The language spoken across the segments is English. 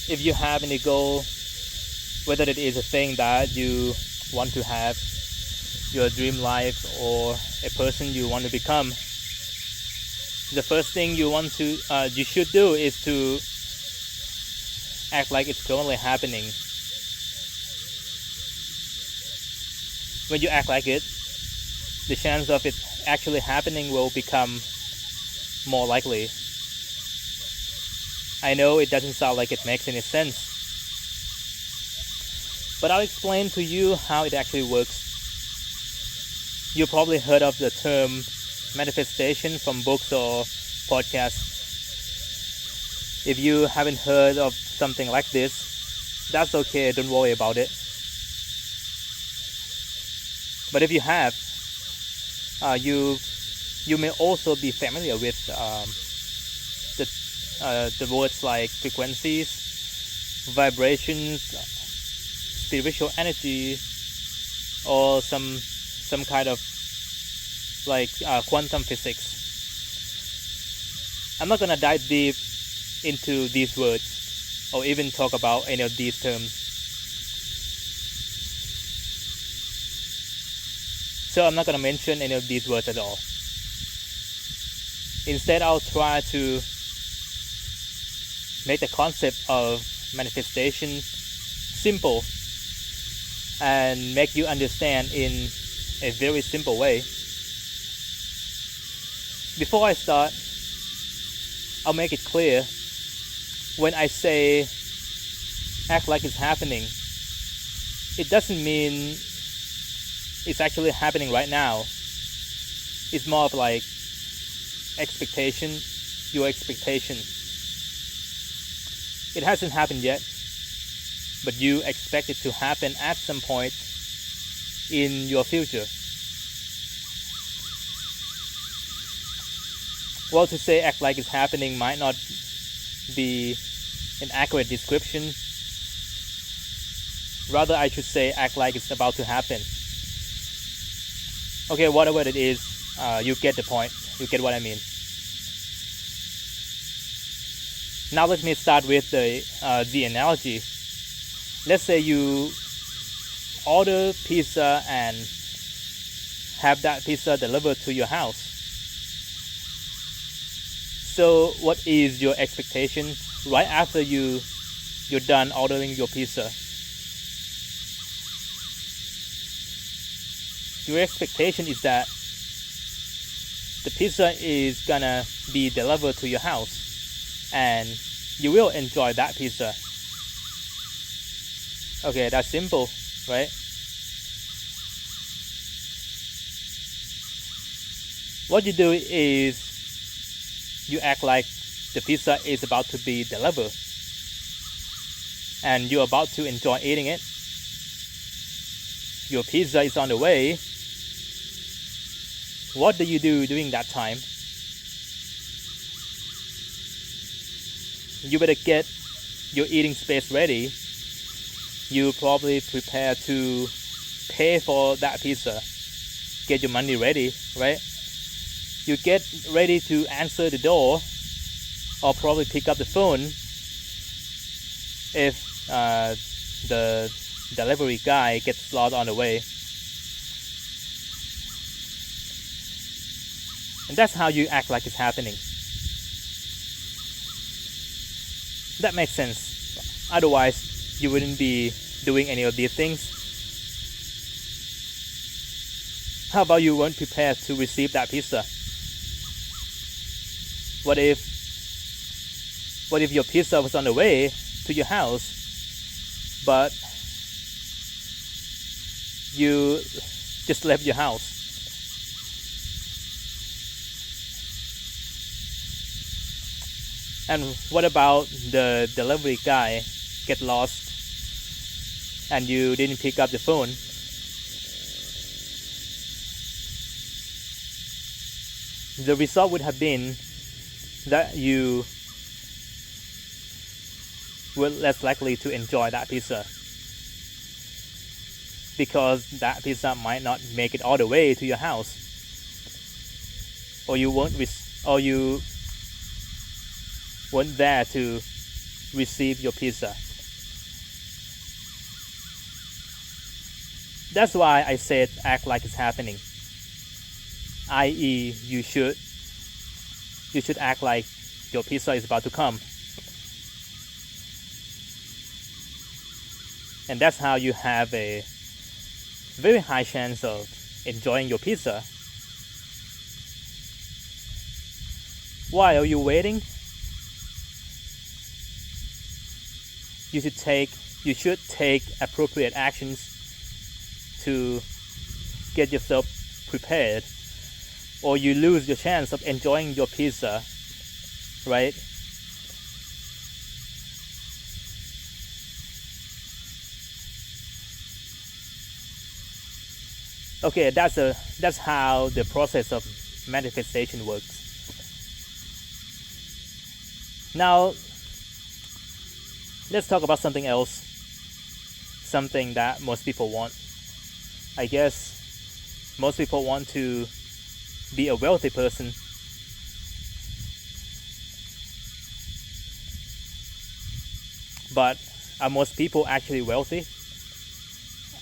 if you have any goal, whether it is a thing that you want to have, your dream life, or a person you want to become, the first thing you should do is to act like it's currently happening. When you act like it, the chance of it actually happening will become more likely. I know it doesn't sound like it makes any sense, but I'll explain to you how it actually works. You probably heard of the term manifestation from books or podcasts. If you haven't heard of something like this, that's okay, don't worry about it. But if you have, you may also be familiar with the words like frequencies, vibrations, spiritual energy, or some kind of like quantum physics. I'm not gonna dive deep into these words or even talk about any of these terms. So I'm not gonna mention any of these words at all. Instead, I'll try to make the concept of manifestation simple and make you understand in a very simple way. Before I start, I'll make it clear. When I say act like it's happening, it doesn't mean it's actually happening right now. It's more of like expectation, your expectation. It hasn't happened yet, but you expect it to happen at some point in your future. Well, to say act like it's happening might not be an accurate description. Rather, I should say act like it's about to happen. Okay, whatever it is, you get the point. You get what I mean. Now let me start with the analogy. Let's say you order pizza and have that pizza delivered to your house. So what is your expectation right after you're done ordering your pizza? Your expectation is that the pizza is gonna be delivered to your house and you will enjoy that pizza. Okay, that's simple, right? What you do is you act like the pizza is about to be delivered and you're about to enjoy eating it. Your pizza is on the way. What do you do during that time? You better get your eating space ready. You probably prepare to pay for that pizza. Get your money ready, right? You get ready to answer the door or probably pick up the phone if the delivery guy gets lost on the way. And that's how you act like it's happening. That makes sense. Otherwise, you wouldn't be doing any of these things. How about you weren't prepared to receive that pizza? What if your pizza was on the way to your house, but you just left your house? And what about the delivery guy get lost and you didn't pick up the phone? The result would have been that you were less likely to enjoy that pizza because that pizza might not make it all the way to your house, or you weren't there to receive your pizza. That's why I said act like it's happening, i.e. you should act like your pizza is about to come. And that's how you have a very high chance of enjoying your pizza. Why are you waiting? You should take appropriate actions to get yourself prepared, or you lose your chance of enjoying your pizza, right? Okay, that's how the process of manifestation works. Now, let's talk about something else, something that most people want. I guess most people want to be a wealthy person. But are most people actually wealthy?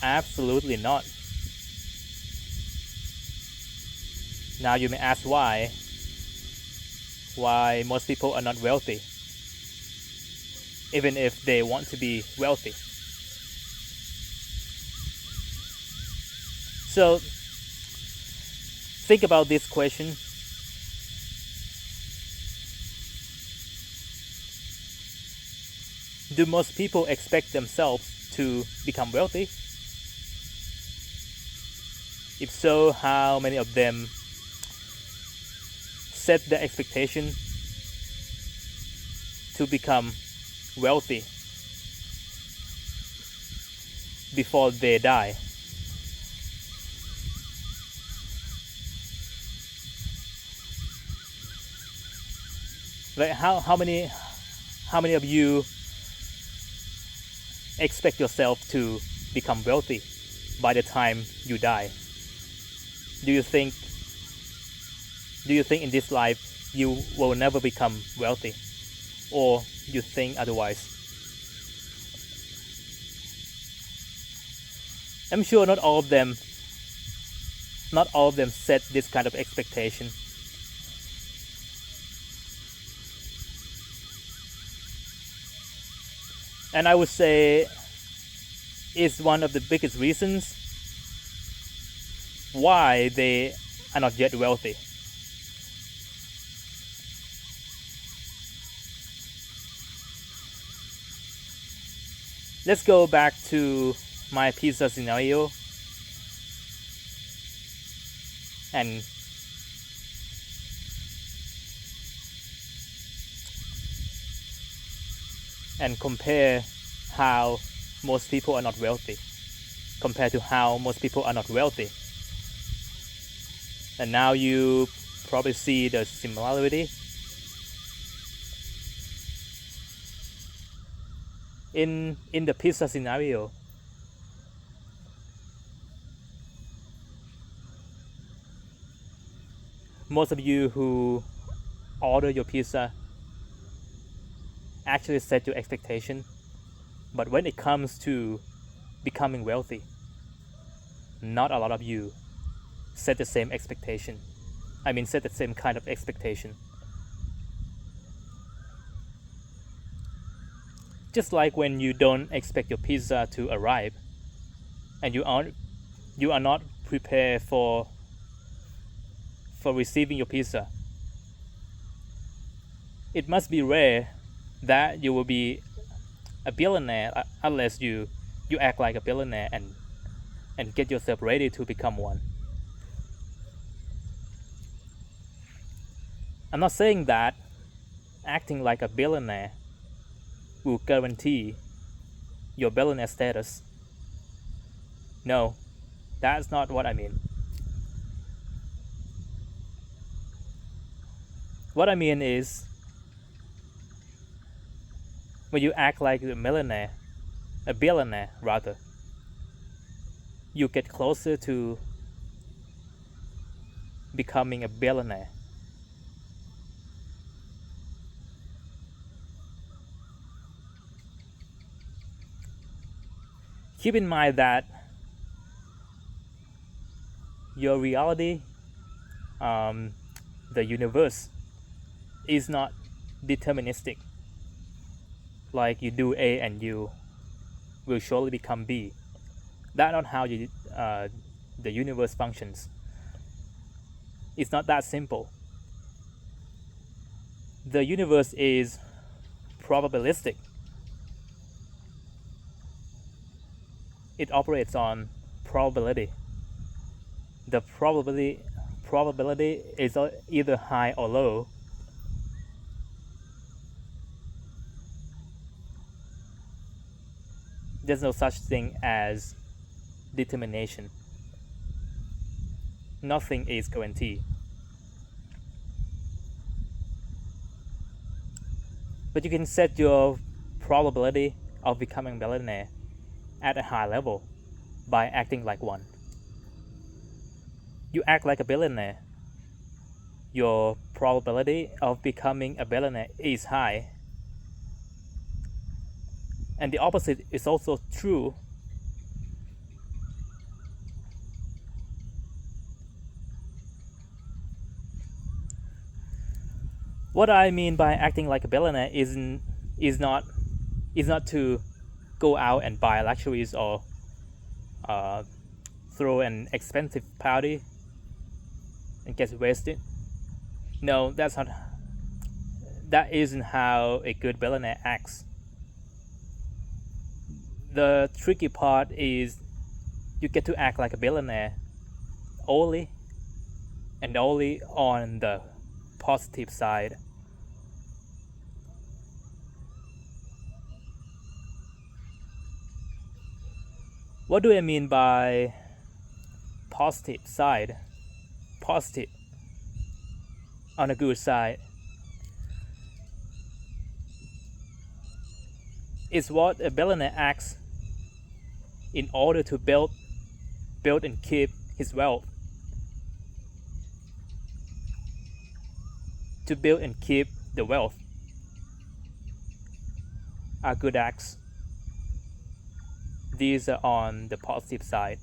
Absolutely not. Now you may ask why most people are not wealthy, even if they want to be wealthy. So think about this question. Do most people expect themselves to become wealthy? If so, how many of them set the expectation to become wealthy before they die? Right? How many of you expect yourself to become wealthy by the time you die? Do you think in this life you will never become wealthy, or you think otherwise? I'm sure not all of them set this kind of expectation. And I would say is one of the biggest reasons why they are not yet wealthy. Let's go back to my pizza scenario and compare how most people are not wealthy compared to how most people are not wealthy. And now you probably see the similarity. In the pizza scenario, most of you who order your pizza actually set your expectation, but when it comes to becoming wealthy, not a lot of you set the same expectation. Set the same kind of expectation. Just like when you don't expect your pizza to arrive, and you are not prepared for receiving your pizza. It must be rare that you will be a billionaire unless you act like a billionaire and get yourself ready to become one. I'm not saying that acting like a billionaire will guarantee your billionaire status. No, that's not what I mean. What I mean is, when you act like a billionaire rather, you get closer to becoming a billionaire. keep in mind that your reality, the universe, is not deterministic. Like you do A and you will surely become B. That's not how the universe functions. It's not that simple. The universe is probabilistic. It operates on probability. The probability is either high or low. There's no such thing as determination. Nothing is guaranteed. But you can set your probability of becoming a billionaire at a high level by acting like one. You act like a billionaire, your probability of becoming a billionaire is high. And the opposite is also true. What I mean by acting like a billionaire is not to go out and buy luxuries or throw an expensive party and get wasted. No, that isn't how a good billionaire acts. The tricky part is you get to act like a billionaire only and only on the positive side. What do I mean by positive side? Positive on a good side is what a billionaire acts in order to build and keep his wealth. To build and keep the wealth are good acts. These are on the positive side.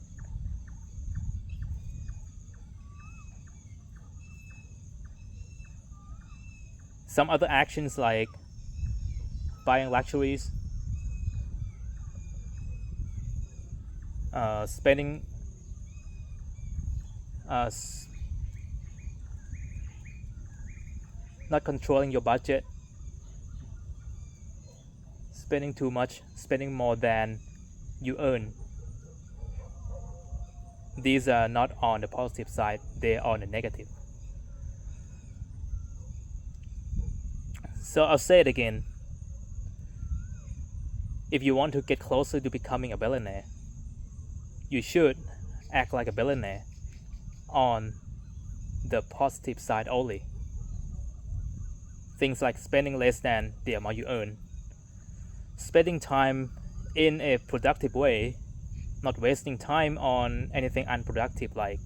Some other actions like buying luxuries, spending not controlling your budget, spending too much, spending more than you earn. These are not on the positive side, they are on the negative. So I'll say it again. If you want to get closer to becoming a billionaire, you should act like a billionaire on the positive side only. Things like spending less than the amount you earn, spending time in a productive way, not wasting time on anything unproductive like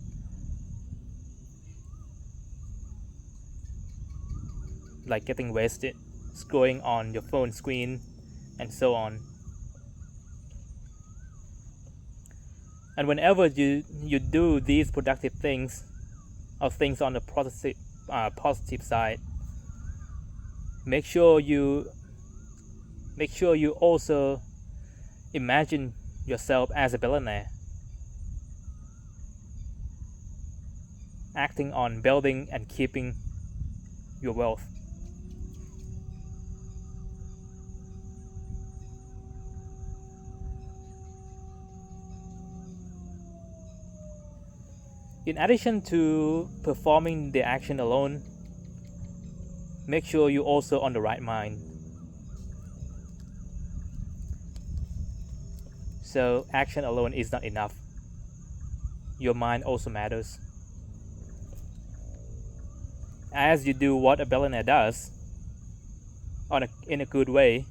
getting wasted, scrolling on your phone screen, and so on. And whenever you do these productive things or things on the positive side, make sure you also imagine yourself as a billionaire, acting on building and keeping your wealth. In addition to performing the action alone, make sure you're also on the right mind. So action alone is not enough. Your mind also matters. As you do what a billionaire does, in a good way,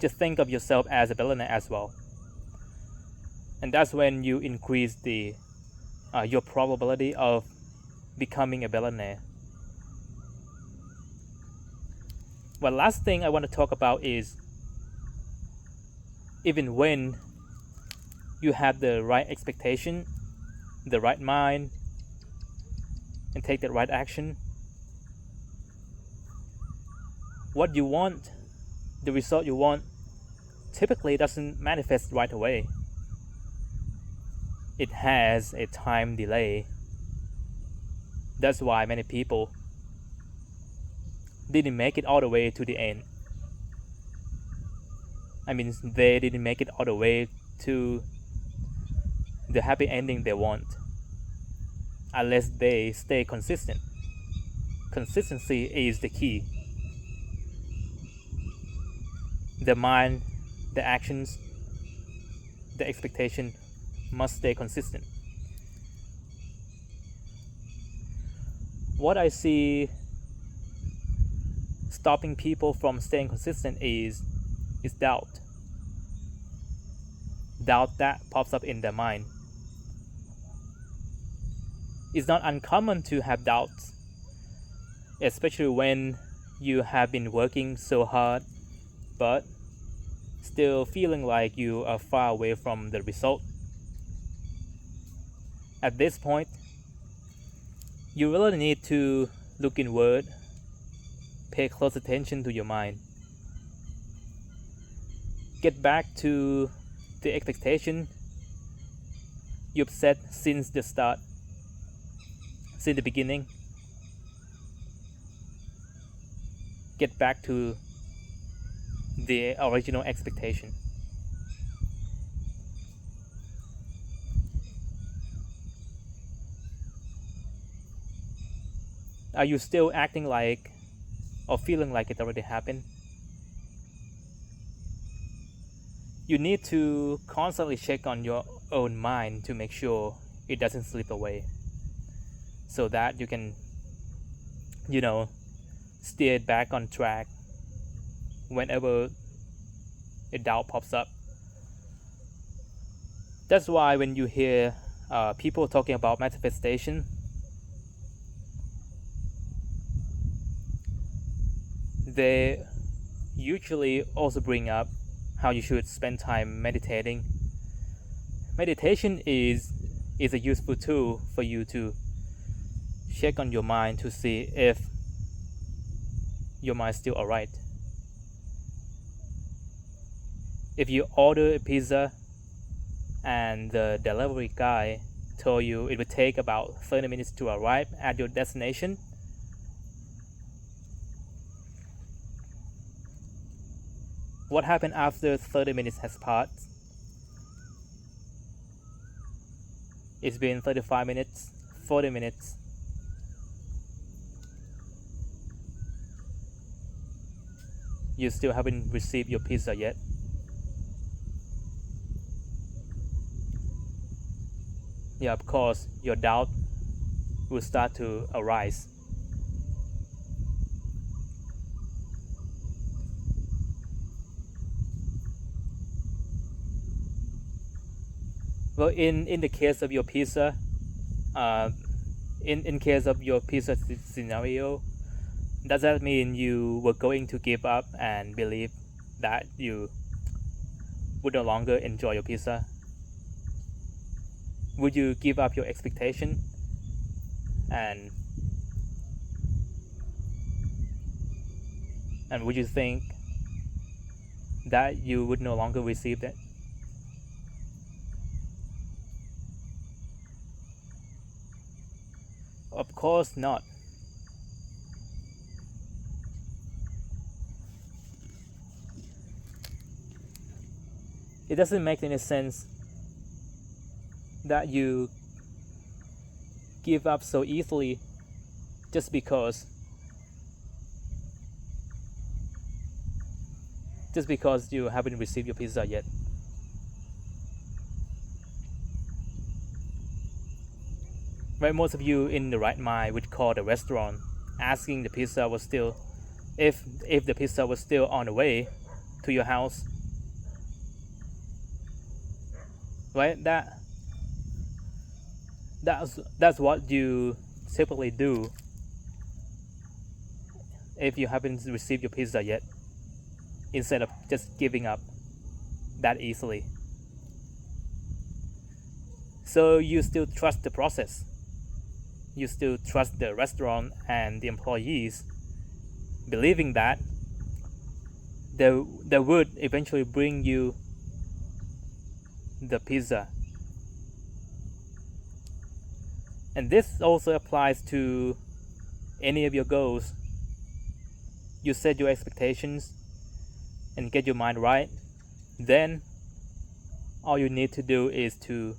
just think of yourself as a billionaire as well. And that's when you increase your probability of becoming a billionaire. Well, last thing I want to talk about is even when you have the right expectation, the right mind, and take the right action, what you want, the result you want, typically doesn't manifest right away. It has a time delay. That's why many people didn't make it all the way to the end. I mean, they didn't make it all the way to the happy ending they want, unless they stay consistent. Consistency is the key. The mind, the actions, the expectation must stay consistent. What I see stopping people from staying consistent is doubt. Doubt that pops up in their mind. It's not uncommon to have doubts, especially when you have been working so hard but still feeling like you are far away from the result. At this point, you really need to look inward, pay close attention to your mind. Get back to the expectation you've set since the start, since the beginning. Get back to the original expectation. Are you still acting like or feeling like it already happened? You need to constantly check on your own mind to make sure it doesn't slip away, so that you can, steer it back on track whenever a doubt pops up. That's why when you hear people talking about manifestation, they usually also bring up how you should spend time meditating. Meditation is a useful tool for you to check on your mind to see if your mind's still alright. If you order a pizza and the delivery guy told you it would take about 30 minutes to arrive at your destination, what happened after 30 minutes has passed? It's been 35 minutes, 40 minutes. You still haven't received your pizza yet. Yeah, of course, your doubt will start to arise. Well, in the case of your pizza, in case of your pizza scenario, does that mean you were going to give up and believe that you would no longer enjoy your pizza? Would you give up your expectation and would you think that you would no longer receive it? Of course not. It doesn't make any sense that you give up so easily just because you haven't received your pizza yet. Right, most of you in the right mind would call the restaurant, asking the pizza was still, if the pizza was still on the way to your house. Right, that's what you typically do if you haven't received your pizza yet, instead of just giving up that easily. So you still trust the process. You still trust the restaurant and the employees, believing that they would eventually bring you the pizza. And this also applies to any of your goals. You set your expectations and get your mind right, then all you need to do is to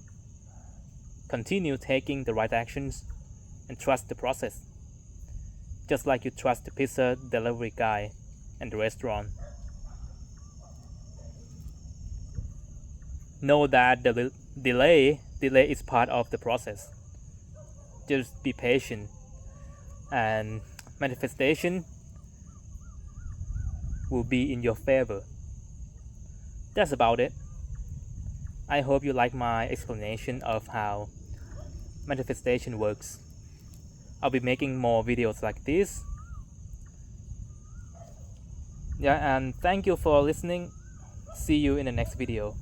continue taking the right actions and trust the process, just like you trust the pizza delivery guy and the restaurant. Know that the delay is part of the process. Just be patient, and manifestation will be in your favor. That's about it. I hope you like my explanation of how manifestation works. I'll be making more videos like this. Yeah, and thank you for listening. See you in the next video.